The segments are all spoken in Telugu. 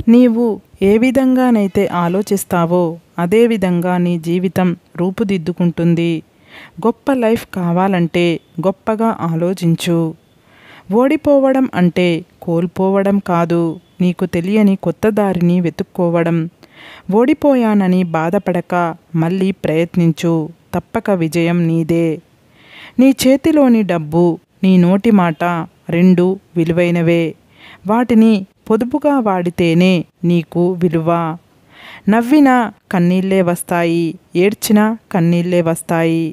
నీవు ఏ విధంగానైతే ఆలోచిస్తావో అదే విధంగా నీ జీవితం రూపుదిద్దుకుంటుంది. గొప్ప లైఫ్ కావాలంటే గొప్పగా ఆలోచించు. ఓడిపోవడం అంటే కోల్పోవడం కాదు, నీకు తెలియని కొత్త దారిని వెతుక్కోవడం. ఓడిపోయానని బాధపడక మళ్ళీ ప్రయత్నించు, తప్పక విజయం నీదే. నీ చేతిలోని డబ్బు, నీ నోటి మాట రెండూ విలువైనవే. వాటిని పొదుపుగా వాడితేనే నీకు విలువ. నవ్వినా కన్నీళ్ళే వస్తాయి, ఏడ్చినా కన్నీళ్ళే వస్తాయి.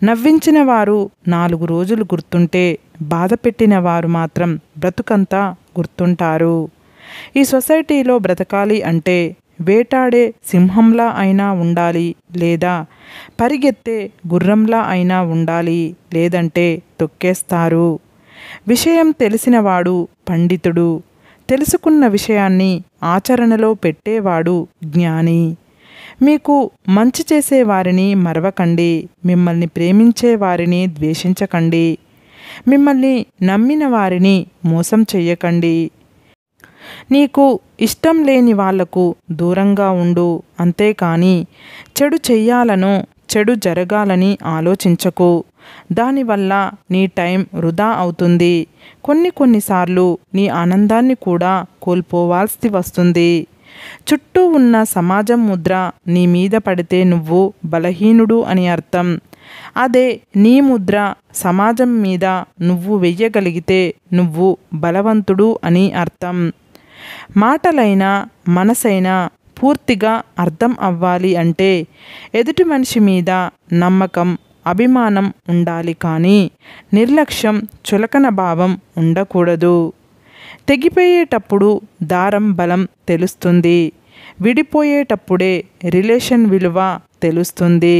నవ్వించిన వారు 4 రోజులు గుర్తుంటే బాధ పెట్టిన వారు మాత్రం బ్రతుకంతా గుర్తుంటారు. ఈ సొసైటీలో బ్రతకాలి అంటే వేటాడే సింహంలా అయినా ఉండాలి, లేదా పరిగెత్తే గుర్రంలా అయినా ఉండాలి, లేదంటే తొక్కేస్తారు. విషయం తెలిసినవాడు పండితుడు, తెలుసుకున్న విషయాన్ని ఆచరణలో పెట్టేవాడు జ్ఞాని. మీకు మంచి చేసేవారిని మరవకండి, మిమ్మల్ని ప్రేమించే వారిని ద్వేషించకండి, మిమ్మల్ని నమ్మిన వారిని మోసం చెయ్యకండి. నీకు ఇష్టం లేని వాళ్లకు దూరంగా ఉండు, అంతేకాని చెడు చెయ్యాలనో చెడు జరగాలని ఆలోచించకు. దానివల్ల నీ టైం వృధా అవుతుంది. కొన్నిసార్లు నీ ఆనందాన్ని కూడా కోల్పోవాల్సి వస్తుంది. చుట్టూ ఉన్న సమాజం ముద్ర నీ మీద పడితే నువ్వు బలహీనుడు అని అర్థం. అదే నీ ముద్ర సమాజం మీద నువ్వు వెయ్యగలిగితే నువ్వు బలవంతుడు అని అర్థం. మాటలైనా మనసైనా పూర్తిగా అర్థం అవ్వాలి అంటే ఎదుటి మనిషి మీద నమ్మకం, అభిమానం ఉండాలి, కానీ నిర్లక్ష్యం, చులకన భావం ఉండకూడదు. తెగిపోయేటప్పుడు దారం బలం తెలుస్తుంది, విడిపోయేటప్పుడే రిలేషన్ విలువ తెలుస్తుంది.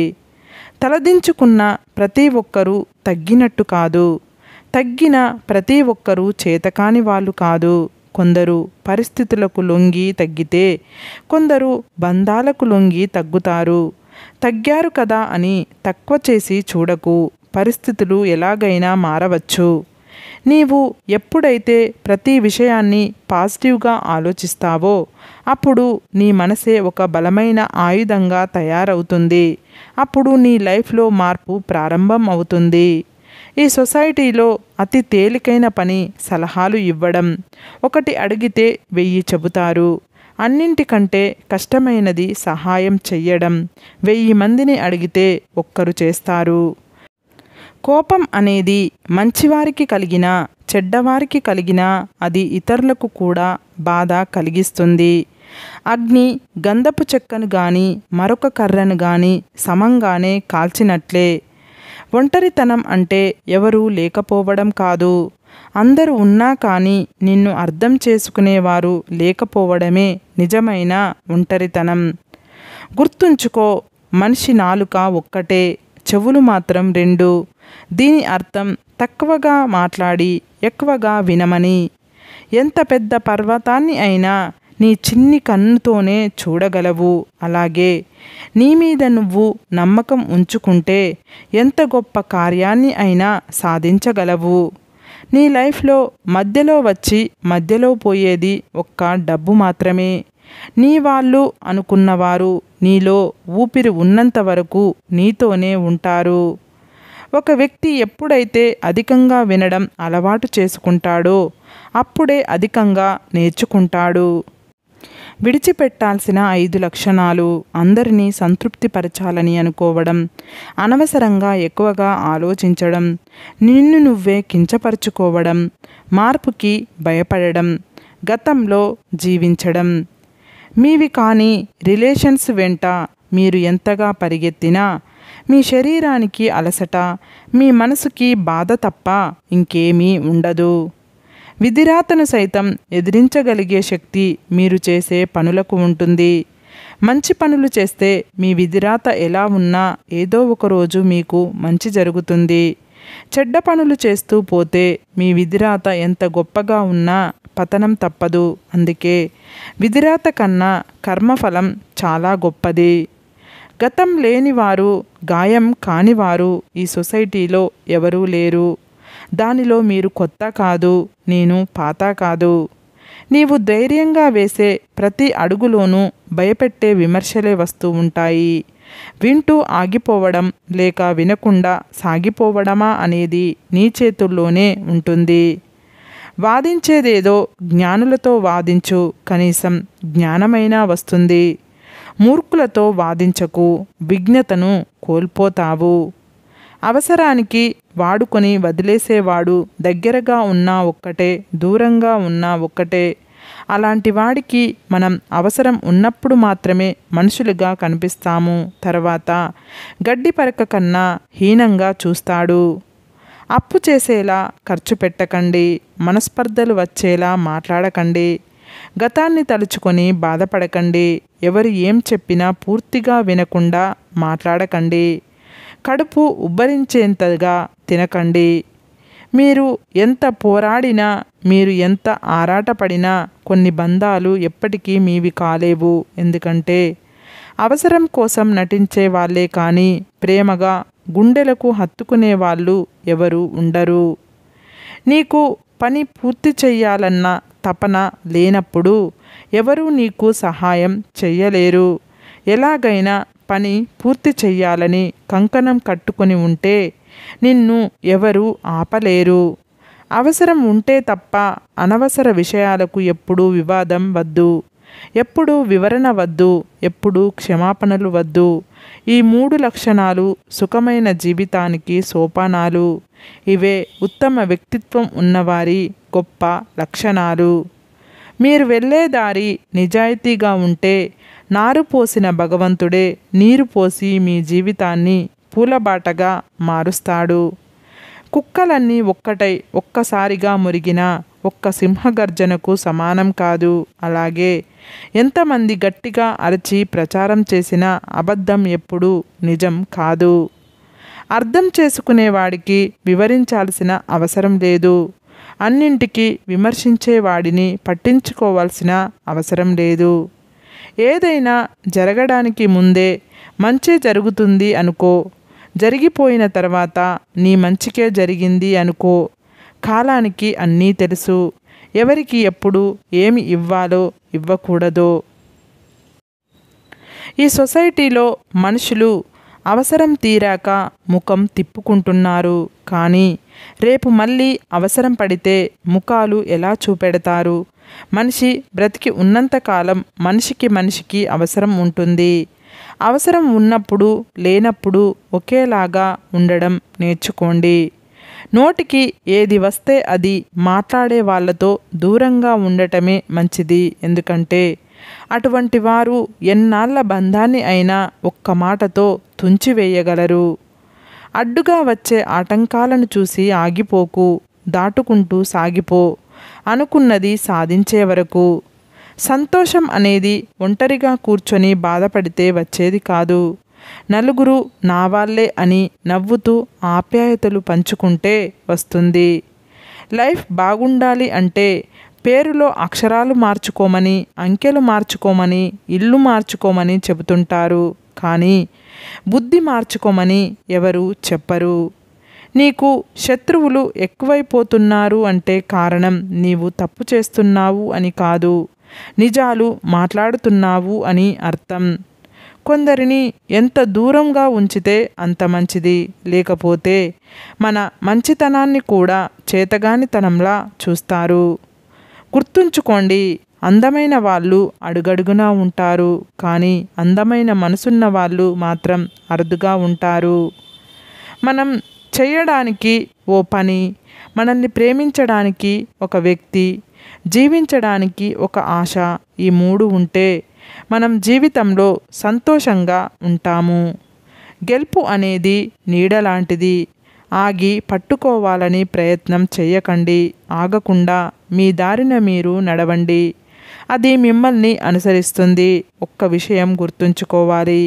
తలదించుకున్న ప్రతి ఒక్కరూ తగ్గినట్టు కాదు, తగ్గిన ప్రతి ఒక్కరూ చేతకాని వాళ్ళు కాదు. కొందరు పరిస్థితులకు లొంగి తగ్గితే కొందరు బంధాలకు లొంగి తగ్గుతారు. తగ్గారు కదా అని తక్కువ చేసి చూడకు, పరిస్థితులు ఎలాగైనా మారవచ్చు. నీవు ఎప్పుడైతే ప్రతి విషయాన్ని పాజిటివ్గా ఆలోచిస్తావో అప్పుడు నీ మనసే ఒక బలమైన ఆయుధంగా తయారవుతుంది. అప్పుడు నీ లైఫ్లో మార్పు ప్రారంభం అవుతుంది. ఈ సొసైటీలో అతి తేలికైన పని సలహాలు ఇవ్వడం. 1 అడిగితే 1000 చెబుతారు. అన్నింటికంటే కష్టమైనది సహాయం చెయ్యడం. 1000 మందిని అడిగితే ఒక్కరు చేస్తారు. కోపం అనేది మంచివారికి కలిగినా చెడ్డవారికి కలిగినా అది ఇతరులకు కూడా బాధ కలిగిస్తుంది. అగ్ని గంధపు చెక్కను గాని మరొక కర్రను గాని సమంగానే కాల్చినట్లే. ఒంటరితనం అంటే ఎవరూ లేకపోవడం కాదు, అందరూ ఉన్నా కానీ నిన్ను అర్థం చేసుకునేవారు లేకపోవడమే నిజమైన ఒంటరితనం. గుర్తుంచుకో, మనిషి నాలుక ఒక్కటే, చెవులు మాత్రం 2. దీని అర్థం తక్కువగా మాట్లాడి ఎక్కువగా వినమని. ఎంత పెద్ద పర్వతాన్ని అయినా నీ చిన్ని కన్నుతోనే చూడగలవు. అలాగే నీ మీద నువ్వు నమ్మకం ఉంచుకుంటే ఎంత గొప్ప కార్యాన్ని అయినా సాధించగలవు. నీ లైఫ్లో మధ్యలో వచ్చి మధ్యలో పోయేది ఒక్క డబ్బు మాత్రమే. నీ వాళ్ళు అనుకున్నవారు నీలో ఊపిరి ఉన్నంత వరకు నీతోనే ఉంటారు. ఒక వ్యక్తి ఎప్పుడైతే అధికంగా వినడం అలవాటు చేసుకుంటాడో అప్పుడే అధికంగా నేర్చుకుంటాడు. విడిచిపెట్టాల్సిన 5 లక్షణాలు. అందరినీ సంతృప్తిపరచాలని అనుకోవడం, అనవసరంగా ఎక్కువగా ఆలోచించడం, నిన్ను నువ్వే కించపరుచుకోవడం, మార్పుకి భయపడడం, గతంలో జీవించడం. మీవి కాని రిలేషన్స్ వెంట మీరు ఎంతగా పరిగెత్తినా మీ శరీరానికి అలసట, మీ మనసుకి బాధ తప్ప ఇంకేమీ ఉండదు. విధిరాతను సైతం ఎదిరించగలిగే శక్తి మీరు చేసే పనులకు ఉంటుంది. మంచి పనులు చేస్తే మీ విధిరాత ఎలా ఉన్నా ఏదో ఒక రోజు మీకు మంచి జరుగుతుంది. చెడ్డ పనులు చేస్తూ పోతే మీ విధిరాత ఎంత గొప్పగా ఉన్నా పతనం తప్పదు. అందుకే విధిరాత కన్నా కర్మఫలం చాలా గొప్పది. గతం లేనివారు, గాయం కానివారు ఈ సొసైటీలో ఎవరూ లేరు. దానిలో మీరు కొత్త కాదు, నేను పాత కాదు. నీవు ధైర్యంగా వేసే ప్రతి అడుగులోనూ భయపెట్టే విమర్శలే వస్తూ ఉంటాయి. వింటూ ఆగిపోవడం లేక వినకుండా సాగిపోవడమా అనేది నీ చేతుల్లోనే ఉంటుంది. వాదించేదేదో జ్ఞానులతో వాదించు, కనీసం జ్ఞానమైనా వస్తుంది. మూర్ఖులతో వాదించకు, విజ్ఞతను కోల్పోతావు. అవసరానికి వాడుకొని వదిలేసేవాడు దగ్గరగా ఉన్నా ఒక్కటే, దూరంగా ఉన్నా ఒక్కటే. అలాంటి వాడికి మనం అవసరం ఉన్నప్పుడు మాత్రమే మనుషులుగా కనిపిస్తాము. తర్వాత గడ్డి పరక కన్నా హీనంగా చూస్తాడు. అప్పు చేసేలా ఖర్చు పెట్టకండి. మనస్పర్ధలు వచ్చేలా మాట్లాడకండి. గతాన్ని తలుచుకొని బాధపడకండి. ఎవరు ఏం చెప్పినా పూర్తిగా వినకుండా మాట్లాడకండి. కడుపు ఉబ్బరించేంతగా తినకండి. మీరు ఎంత పోరాడినా, మీరు ఎంత ఆరాటపడినా కొన్ని బంధాలు ఎప్పటికీ మీవి కాలేవు. ఎందుకంటే అవసరం కోసం నటించే వాళ్ళే కానీ ప్రేమగా గుండెలకు హత్తుకునే వాళ్ళు ఎవరు ఉండరు. నీకు పని పూర్తి చెయ్యాలన్న తపన లేనప్పుడు ఎవరూ నీకు సహాయం చెయ్యలేరు. ఎలాగైనా పని పూర్తి చెయ్యాలని కంకణం కట్టుకొని ఉంటే నిన్ను ఎవరూ ఆపలేరు. అవసరం ఉంటే తప్ప అనవసర విషయాలకు ఎప్పుడూ వివాదం వద్దు, ఎప్పుడూ వివరణ వద్దు, ఎప్పుడూ క్షమాపణలు వద్దు. ఈ 3 లక్షణాలు సుఖమైన జీవితానికి సోపానాలు. ఇవే ఉత్తమ వ్యక్తిత్వం ఉన్నవారి గొప్ప లక్షణాలు. మీరు వెళ్ళే దారి నిజాయితీగా ఉంటే నారు పోసిన భగవంతుడే నీరు పోసి మీ జీవితాన్ని పూలబాటగా మారుస్తాడు. కుక్కలన్నీ ఒక్కటై ఒక్కసారిగా మురిగిన ఒక్క సింహగర్జనకు సమానం కాదు. అలాగే ఎంతమంది గట్టిగా అరచి ప్రచారం చేసిన అబద్ధం ఎప్పుడూ నిజం కాదు. అర్థం చేసుకునేవాడికి వివరించాల్సిన అవసరం లేదు. అన్నింటికీ విమర్శించేవాడిని పట్టించుకోవాల్సిన అవసరం లేదు. ఏదైనా జరగడానికి ముందే మంచి జరుగుతుంది అనుకో, జరిగిపోయిన తర్వాత నీ మంచికే జరిగింది అనుకో. కాలానికి అన్నీ తెలుసు. ఎవరికి ఎప్పుడు ఏమి ఇవ్వాలో ఇవ్వకూడదో. ఈ సొసైటీలో మనుషులు అవసరం తీరాక ముఖం తిప్పుకుంటున్నారు. కానీ రేపు మళ్ళీ అవసరం పడితే ముఖాలు ఎలా చూపెడతారు? మనిషి బ్రతికి ఉన్నంతకాలం మనిషికి అవసరం ఉంటుంది. అవసరం ఉన్నప్పుడు లేనప్పుడు ఒకేలాగా ఉండడం నేర్చుకోండి. నోటికి ఏది వస్తే అది మాట్లాడే వాళ్ళతో దూరంగా ఉండటమే మంచిది. ఎందుకంటే అటువంటి వారు ఎన్నాళ్ళ బంధాన్ని అయినా ఒక్క మాటతో తుంచివేయగలరు. అడ్డుగా వచ్చే ఆటంకాలను చూసి ఆగిపోకు, దాటుకుంటూ సాగిపో. అనుకున్నది సాధించే వరకు. సంతోషం అనేది ఒంటరిగా కూర్చొని బాధపడితే వచ్చేది కాదు. నలుగురు నా వాళ్ళే అని నవ్వుతూ ఆప్యాయతలు పంచుకుంటే వస్తుంది. లైఫ్ బాగుండాలి అంటే పేరులో అక్షరాలు మార్చుకోమని, అంకెలు మార్చుకోమని, ఇల్లు మార్చుకోమని చెబుతుంటారు. కానీ బుద్ధి మార్చుకోమని ఎవరు చెప్పరు. నీకు శత్రువులు ఎక్కువైపోతున్నారు అంటే కారణం నీవు తప్పు చేస్తున్నావు అని కాదు, నిజాలు మాట్లాడుతున్నావు అని అర్థం. కొందరిని ఎంత దూరంగా ఉంచితే అంత మంచిది. లేకపోతే మన మంచితనాన్ని కూడా చేతగానితనంలా చూస్తారు. గుర్తుంచుకోండి, అందమైన వాళ్ళు అడుగడుగునా ఉంటారు. కానీ అందమైన మనసున్న వాళ్ళు మాత్రం అరుదుగా ఉంటారు. మనం చేయడానికి ఓ పని, మనల్ని ప్రేమించడానికి ఒక వ్యక్తి, జీవించడానికి ఒక ఆశ, ఈ 3 ఉంటే మనం జీవితంలో సంతోషంగా ఉంటాము. గెలుపు అనేది నీడలాంటిది. ఆగి పట్టుకోవాలని ప్రయత్నం చేయకండి. ఆగకుండా మీ దారిన మీరు నడవండి. అది మిమ్మల్ని అనుసరిస్తుంది. ఒక్క విషయం గుర్తుంచుకోవాలి,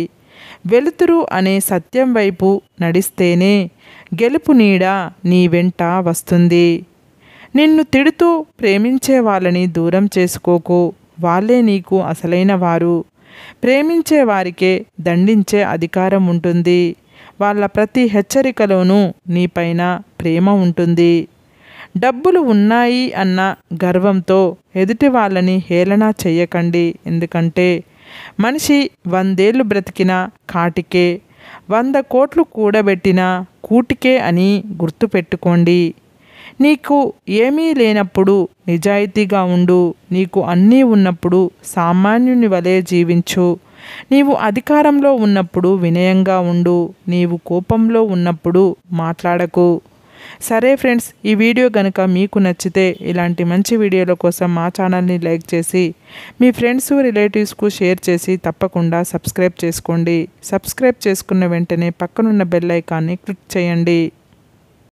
వెలుతురు అనే సత్యం వైపు నడిస్తేనే గెలుపు నీడ నీ వెంట వస్తుంది. నిన్ను తిడుతూ ప్రేమించే వాళ్ళని దూరం చేసుకోకు. వాళ్ళే నీకు అసలైన వారు. ప్రేమించే వారికే దండించే అధికారం ఉంటుంది. వాళ్ళ ప్రతి హెచ్చరికలోనూ నీపైన ప్రేమ ఉంటుంది. డబ్బులు ఉన్నాయి అన్న గర్వంతో ఎదుటి వాళ్ళని హేళన చెయ్యకండి. ఎందుకంటే మనిషి 100 ఏళ్ళు బ్రతికిన కాటికే, 100 కోట్లు కూడబెట్టిన కూటికే అని గుర్తుపెట్టుకోండి. నీకు ఏమీ లేనప్పుడు నిజాయితీగా ఉండు. నీకు అన్నీ ఉన్నప్పుడు సామాన్యుని వలె జీవించు. నీవు అధికారంలో ఉన్నప్పుడు వినయంగా ఉండు. నీవు కోపంలో ఉన్నప్పుడు మాట్లాడకు. సరే ఫ్రెండ్స్, ఈ వీడియో కనుక మీకు నచ్చితే ఇలాంటి మంచి వీడియోల కోసం మా ఛానల్ని లైక్ చేసి మీ ఫ్రెండ్స్ రిలేటివ్స్కు షేర్ చేసి తప్పకుండా సబ్స్క్రైబ్ చేసుకోండి. సబ్స్క్రైబ్ చేసుకున్న వెంటనే పక్కనున్న బెల్ ఐకాన్ని క్లిక్ చేయండి.